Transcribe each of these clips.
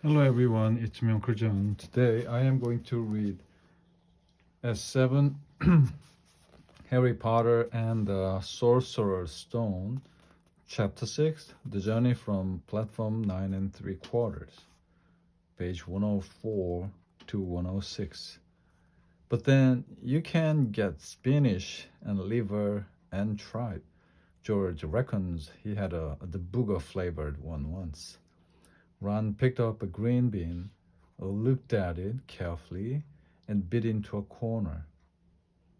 Hello everyone, it's me Uncle John. Today I am going to read S7 Harry Potter and the Sorcerer's Stone, Chapter 6, The Journey from Platform 9 and 3 quarters, page 104 to 106. But then you can get spinach and liver and tripe. George reckons he had the booger flavored one once. Ron picked up a green bean, looked at it carefully, and bit into a corner.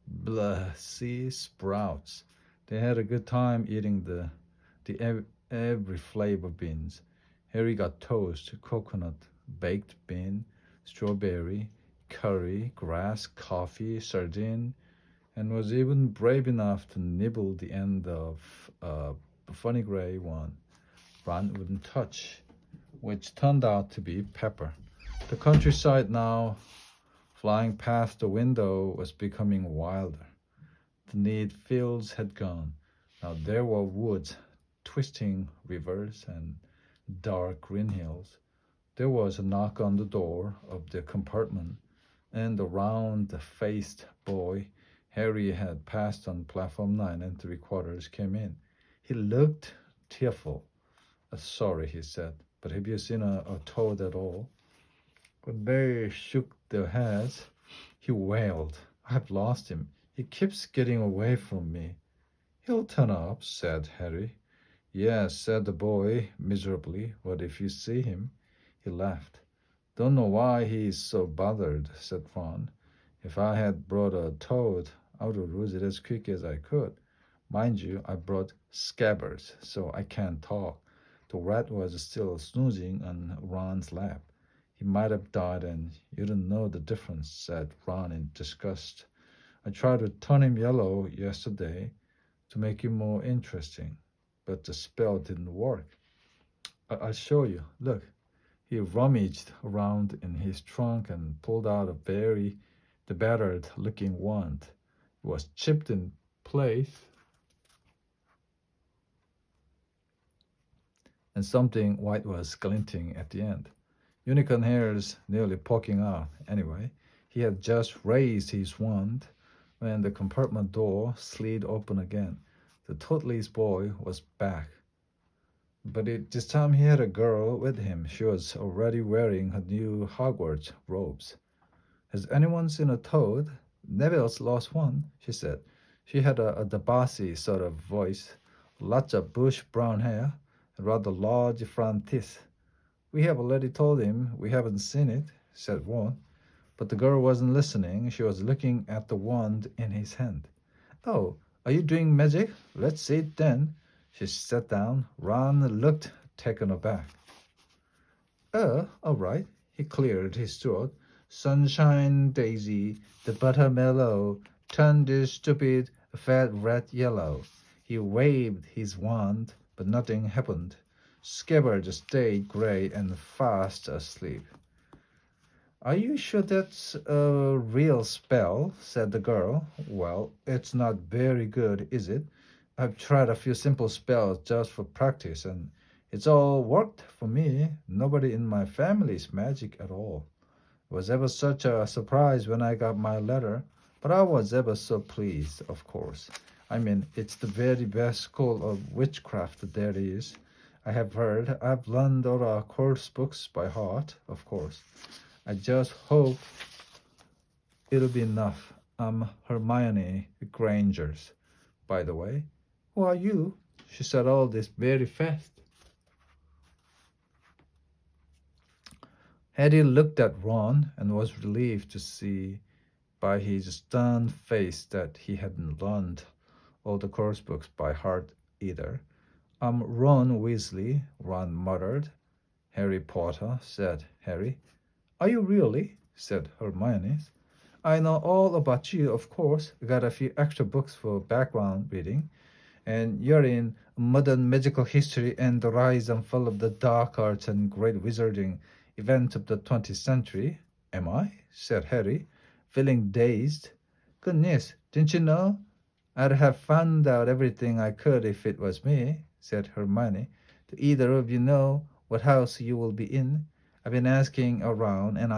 Blah, see, sprouts. They had a good time eating every flavor beans. Harry got toast, coconut, baked bean, strawberry, curry, grass, coffee, sardine, and was even brave enough to nibble the end of a funny gray one Ron wouldn't touch, which turned out to be pepper. The countryside now, flying past the window, was becoming wilder. The neat fields had gone. Now there were woods, twisting rivers, and dark green hills. There was a knock on the door of the compartment, and the round-faced boy Harry had passed on platform 9 and 3/4 came in. He looked tearful. Sorry, he said, but have you seen a toad at all? When they shook their heads, he wailed, I've lost him. He keeps getting away from me. He'll turn up, said Harry. Yes, said the boy miserably, but if you see him, he laughed. Don't know why he is so bothered, said Ron. If I had brought a toad, I would lose it as quick as I could. Mind you, I brought Scabbers, so I can't talk. The rat was still snoozing on Ron's lap. He might have died and you don't know the difference, said Ron in disgust. I tried to turn him yellow yesterday to make him more interesting, but the spell didn't work. I'll show you. Look. He rummaged around in his trunk and pulled out the battered-looking wand. It was chipped in place, and something white was glinting at the end. Unicorn hairs nearly poking out. Anyway, he had just raised his wand when the compartment door slid open again. The toothless boy was back. But this time he had a girl with him. She was already wearing her new Hogwarts robes. Has anyone seen a toad? Neville's lost one, she said. She had the bossy sort of voice, lots of bush brown hair, and rather large front teeth. We have already told him we haven't seen it, said Ron. But the girl wasn't listening. She was looking at the wand in his hand. Oh, are you doing magic? Let's see it then. She sat down. Ron looked taken aback. All right. He cleared his throat. Sunshine Daisy, the buttermellow, turned this stupid fat rat yellow. He waved his wand, but nothing happened. Scabbard stayed gray and fast asleep. Are you sure that's a real spell? Said the girl. Well, it's not very good, is it? I've tried a few simple spells just for practice, and it's all worked for me. Nobody in my family's magic at all. It was ever such a surprise when I got my letter, but I was ever so pleased, of course. I mean, it's the very best school of witchcraft there is. I have heard. I've learned all our course books by heart, of course. I just hope it'll be enough. I'm Hermione Granger's, by the way. Who are you? She said all this very fast. Harry looked at Ron and was relieved to see by his stern face that he hadn't learned all the course books by heart either. I'm Ron Weasley, Ron muttered. Harry Potter, said Harry. Are you really? Said Hermione. I know all about you, of course. Got a few extra books for background reading. And you're in modern magical history and the rise and fall of the dark arts and great wizarding events of the 20th century. Am I? Said Harry, feeling dazed. Goodness, didn't you know? I'd have found out everything I could if it was me, said Hermione. Do either of you know what house you will be in? I've been asking around, and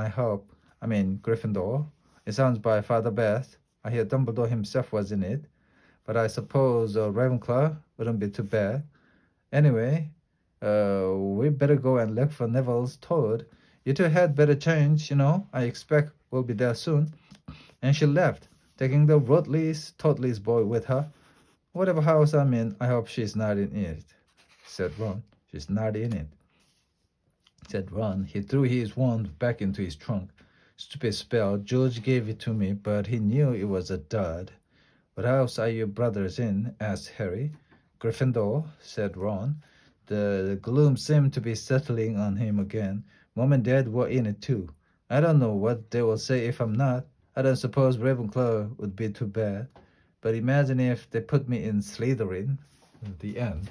Gryffindor. It sounds by Father Beth. I hear Dumbledore himself was in it, but I suppose Ravenclaw wouldn't be too bad. Anyway, we better go and look for Neville's toad. You two had better change, I expect we'll be there soon. And she left, taking the toadless boy with her. Whatever house I'm in, I hope she's not in it, said Ron. She's not in it, said Ron. He threw his wand back into his trunk. Stupid spell. George gave it to me, but he knew it was a dud. What house are your brothers in? Asked Harry. Gryffindor, said Ron. The gloom seemed to be settling on him again. Mom and Dad were in it too. I don't know what they will say if I'm not. I don't suppose Ravenclaw would be too bad. But imagine if they put me in Slytherin. The end.